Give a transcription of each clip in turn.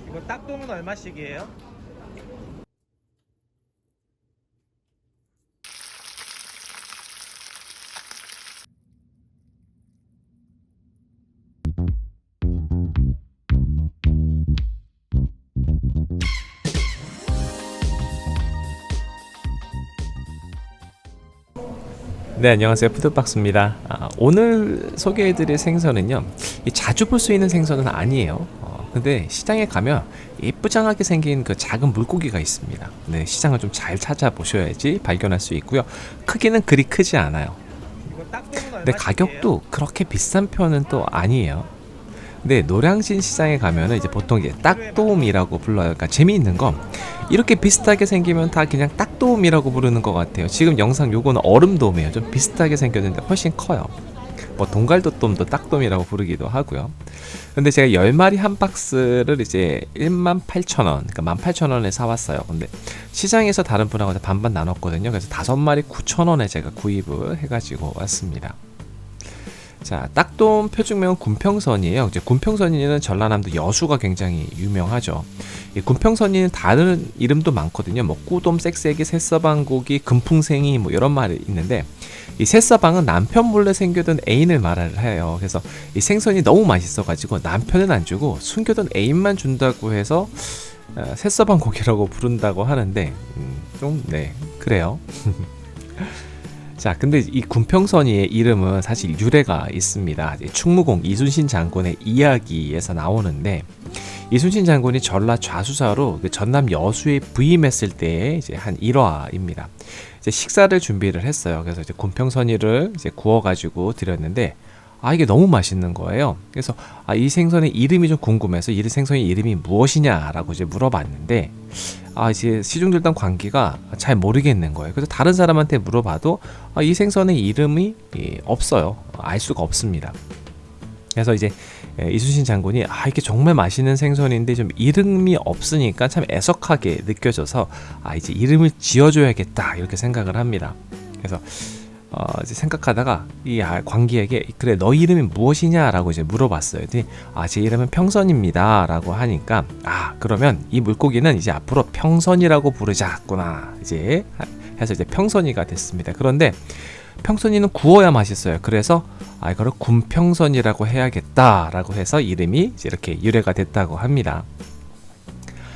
이거 딱돔은 얼마씩이에요? 네, 안녕하세요. 푸드박스입니다. 오늘 소개해드릴 생선은요, 자주 볼 수 있는 생선은 아니에요. 근데 시장에 가면 예쁘장하게 생긴 그 작은 물고기가 있습니다. 네, 시장을 좀 잘 찾아보셔야지 발견할 수 있고요. 크기는 그리 크지 않아요. 이거 딱돔은 근데 얼마씩이에요? 가격도 그렇게 비싼 편은 또 아니에요. 근데 노량진 시장에 가면은 이제 보통 이제 딱돔이라고 불러요. 그러니까 재미있는 건 이렇게 비슷하게 생기면 다 그냥 딱돔이라고 부르는 것 같아요. 지금 영상 요거는 얼음돔이에요. 좀 비슷하게 생겼는데 훨씬 커요. 뭐 동갈도돔도 딱돔이라고 부르기도 하고요. 근데 제가 10마리 한 박스를 이제 18,000원, 그러니까 18,000원에 사왔어요. 근데 시장에서 다른 분하고 반반 나눴거든요. 그래서 5마리 9,000원에 제가 구입을 해가지고 왔습니다. 자, 딱돔 표준명은 군평선이에요. 이제 군평선이는 전라남도 여수가 굉장히 유명하죠. 이 군평선이는 다른 이름도 많거든요. 뭐 꾸돔, 쌕쌕이, 새서방고기, 금풍생이 뭐 이런 말이 있는데, 이 새서방은 남편 몰래 생겨둔 애인을 말을 해요. 그래서 이 생선이 너무 맛있어가지고 남편은 안 주고 숨겨둔 애인만 준다고 해서 새서방고기라고 부른다고 하는데, 네, 그래요. 자, 근데 이 군평선이의 이름은 사실 유래가 있습니다. 충무공 이순신 장군의 이야기에서 나오는데, 이순신 장군이 전라 좌수사로 그 전남 여수에 부임했을 때의 이제 한 일화입니다. 이제 식사를 준비를 했어요. 그래서 이제 군평선이를 이제 구워가지고 드렸는데, 이게 너무 맛있는 거예요. 그래서 이 생선의 이름이 좀 궁금해서 이 생선의 이름이 무엇이냐라고 이제 물어봤는데, 이제 시중들단 관계가 잘 모르겠는 거예요. 그래서 다른 사람한테 물어봐도 이 생선의 이름이 없어요. 알 수가 없습니다. 그래서 이제 이순신 장군이 이게 정말 맛있는 생선인데 좀 이름이 없으니까 참 애석하게 느껴져서 이제 이름을 지어줘야겠다 이렇게 생각을 합니다. 그래서 이제 생각하다가 이 관기에게 그래 너 이름이 무엇이냐라고 이제 물어봤어요. 제 이름은 평선입니다라고 하니까 그러면 이 물고기는 이제 앞으로 평선이라고 부르자꾸나 이제 해서 이제 평선이가 됐습니다. 그런데 평선이는 구워야 맛있어요. 그래서 이거를 군평선이라고 해야겠다라고 해서 이름이 이제 이렇게 유래가 됐다고 합니다.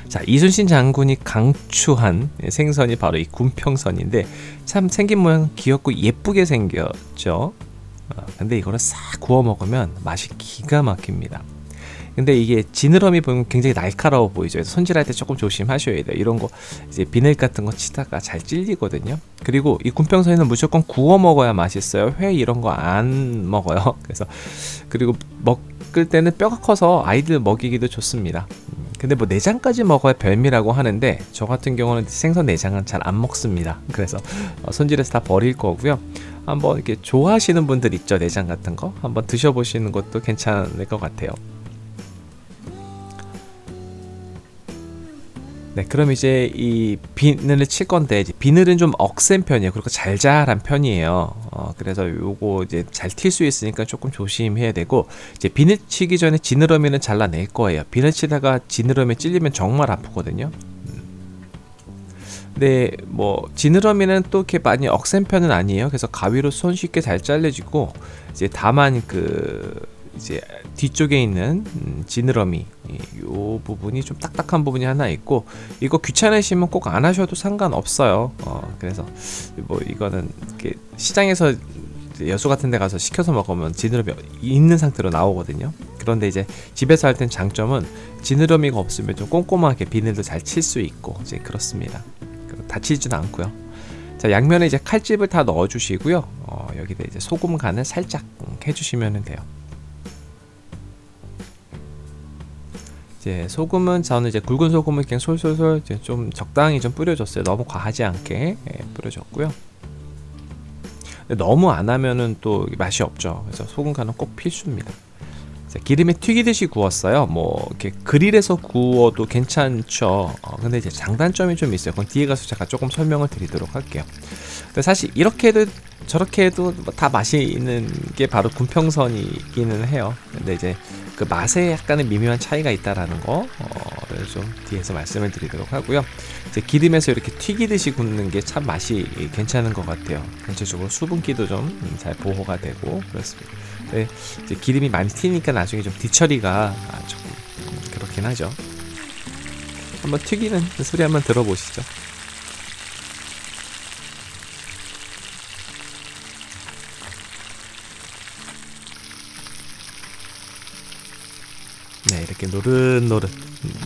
자, 이순신 장군이 강추한 생선이 바로 이 군평선인데 참 생긴 모양 귀엽고 예쁘게 생겼죠. 근데 이거를 싹 구워 먹으면 맛이 기가 막힙니다. 근데 이게 지느러미 보면 굉장히 날카로워 보이죠. 그래서 손질할 때 조금 조심하셔야 돼요. 이런 거 이제 비늘 같은 거 치다가 잘 찔리거든요. 그리고 이 군평선에는 무조건 구워 먹어야 맛있어요. 회 이런 거 안 먹어요. 그래서 그리고 먹을 때는 뼈가 커서 아이들 먹이기도 좋습니다. 근데 뭐 내장까지 먹어야 별미라고 하는데 저 같은 경우는 생선 내장은 잘 안 먹습니다. 그래서 손질해서 다 버릴 거고요. 한번 이렇게 좋아하시는 분들 있죠, 내장 같은 거 한번 드셔보시는 것도 괜찮을 것 같아요. 네, 그럼 이제 이 비늘을 칠 건데 이제 비늘은 좀 억센 편이에요. 그리고 잘잘한 편이에요. 그래서 요거 이제 잘 튈 수 있으니까 조금 조심해야 되고, 이제 비늘 치기 전에 지느러미는 잘라낼 거예요. 비늘 치다가 지느러미 찔리면 정말 아프거든요. 근데 뭐 지느러미는 또 이렇게 많이 억센 편은 아니에요. 그래서 가위로 손쉽게 잘 잘려지고, 이제 다만 이제 뒤쪽에 있는 지느러미 요 부분이 좀 딱딱한 부분이 하나 있고, 이거 귀찮으시면 꼭 안 하셔도 상관없어요. 그래서 뭐 이거는 이렇게 시장에서 여수 같은 데 가서 시켜서 먹으면 지느러미 있는 상태로 나오거든요. 그런데 이제 집에서 할 땐 장점은 지느러미가 없으면 좀 꼼꼼하게 비늘도 잘 칠 수 있고 이제 그렇습니다. 다치지는 않고요. 자, 양면에 이제 칼집을 다 넣어 주시고요. 여기다 이제 소금 간을 살짝 해주시면 돼요. 이제 소금은 저는 이제 굵은 소금을 그냥 솔솔솔 이제 좀 적당히 좀 뿌려줬어요. 너무 과하지 않게 뿌려줬고요. 근데 너무 안 하면은 또 맛이 없죠. 그래서 소금 간은 꼭 필수입니다. 기름에 튀기듯이 구웠어요. 뭐 이렇게 그릴에서 구워도 괜찮죠. 근데 이제 장단점이 좀 있어요. 그건 뒤에 가서 제가 조금 설명을 드리도록 할게요. 근데 사실 이렇게 해도 저렇게 해도 다 맛이 있는 게 바로 군평선이기는 해요. 근데 이제 그 맛에 약간의 미묘한 차이가 있다라는 거 그걸 좀 뒤에서 말씀을 드리도록 하고요. 이제 기름에서 이렇게 튀기듯이 굽는 게 참 맛이 괜찮은 것 같아요. 전체적으로 수분기도 좀 잘 보호가 되고 그렇습니다. 네, 이제 기름이 많이 튀니까 나중에 좀 뒤처리가 조금 그렇긴 하죠. 한번 튀기는 소리 한번 들어보시죠. 네, 이렇게 노릇노릇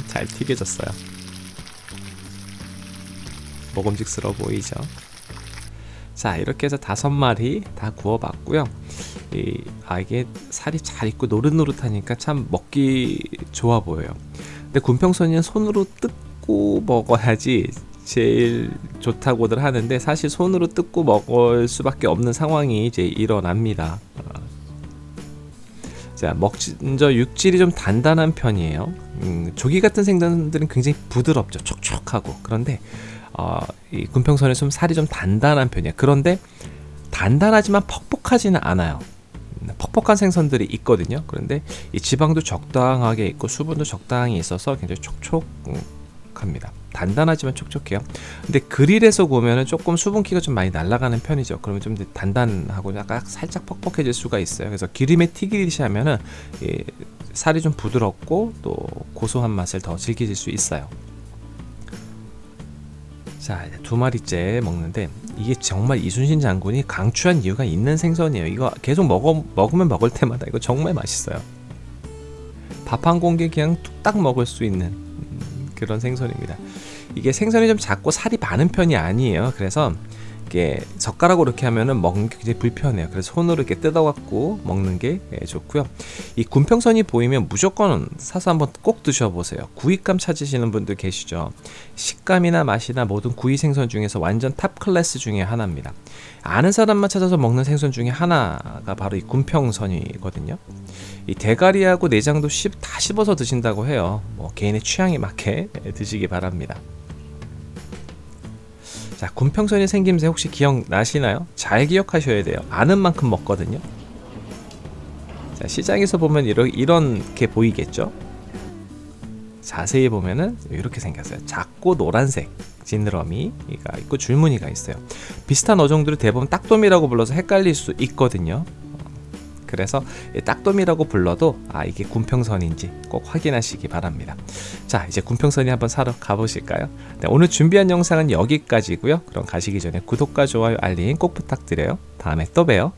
잘 튀겨졌어요. 먹음직스러워 보이죠? 자, 이렇게 해서 5마리 다 구워봤고요. 이게 살이 잘 익고 노릇노릇하니까 참 먹기 좋아 보여요. 근데 군평선이는 손으로 뜯고 먹어야지 제일 좋다고들 하는데, 사실 손으로 뜯고 먹을 수밖에 없는 상황이 이제 일어납니다. 자, 먼저 육질이 좀 단단한 편이에요. 조기 같은 생선들은 굉장히 부드럽죠. 촉촉하고. 그런데 이 군평선의 좀 살이 좀 단단한 편이에요. 그런데 단단하지만 퍽퍽하지는 않아요. 퍽퍽한 생선들이 있거든요. 그런데 이 지방도 적당하게 있고 수분도 적당히 있어서 굉장히 촉촉합니다. 단단하지만 촉촉해요. 근데 그릴에서 구우면 조금 수분기가 좀 많이 날아가는 편이죠. 그러면 좀 단단하고 약간 살짝 퍽퍽해질 수가 있어요. 그래서 기름에 튀기듯이 하면은 살이 좀 부드럽고 또 고소한 맛을 더 즐기실 수 있어요. 자, 이제 2마리째 먹는데, 이게 정말 이순신 장군이 강추한 이유가 있는 생선이에요. 이거 계속 먹으면 먹을 때마다 이거 정말 맛있어요. 밥 한 공기 그냥 뚝딱 먹을 수 있는 그런 생선입니다. 이게 생선이 좀 작고 살이 많은 편이 아니에요. 그래서 이게 젓가락으로 이렇게 하면은 먹는 게 굉장히 불편해요. 그래서 손으로 이렇게 뜯어갖고 먹는 게 좋고요. 이 군평선이 보이면 무조건 사서 한번 꼭 드셔보세요. 구이감 찾으시는 분들 계시죠? 식감이나 맛이나 모든 구이 생선 중에서 완전 탑 클래스 중에 하나입니다. 아는 사람만 찾아서 먹는 생선 중에 하나가 바로 이 군평선이거든요. 이 대가리하고 내장도 다 씹어서 드신다고 해요. 뭐 개인의 취향에 맞게 드시기 바랍니다. 자, 군평선이 생김새 혹시 기억나시나요? 잘 기억하셔야 돼요. 아는 만큼 먹거든요. 자, 시장에서 보면 이렇게 보이겠죠? 자세히 보면은 이렇게 생겼어요. 작고 노란색 지느러미가 있고 줄무늬가 있어요. 비슷한 어종들을 대부분 딱돔이라고 불러서 헷갈릴 수 있거든요. 그래서 딱돔이라고 불러도 이게 군평선인지 꼭 확인하시기 바랍니다. 자, 이제 군평선이 한번 사러 가보실까요? 네, 오늘 준비한 영상은 여기까지고요. 그럼 가시기 전에 구독과 좋아요, 알림 꼭 부탁드려요. 다음에 또 봬요.